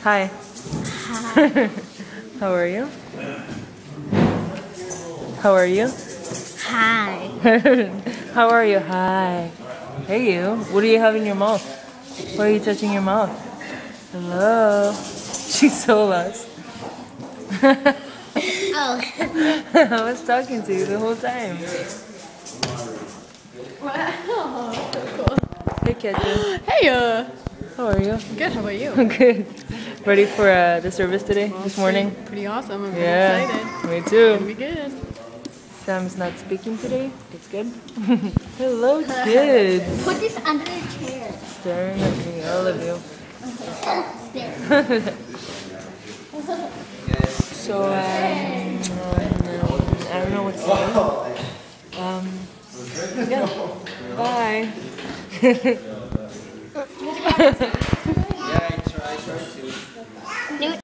Hi. Hi. How are you? How are you? Hi. How are you? Hi. Hey you. What do you have in your mouth? Why are you touching your mouth? Hello. She's so lost. Oh. I was talking to you the whole time. Wow. So cool. Hey Ketchen. Hey. How are you? Good. How about you? Good. Ready for the service today? This morning? Pretty awesome. I'm pretty Yeah. excited. Me It's gonna be too. good. Sam's not speaking today. That's good. Hello, kids. Put this under the chair. Staring at me, all of you. There. So, I don't know what to say. Yeah. Bye. Yeah, I try to.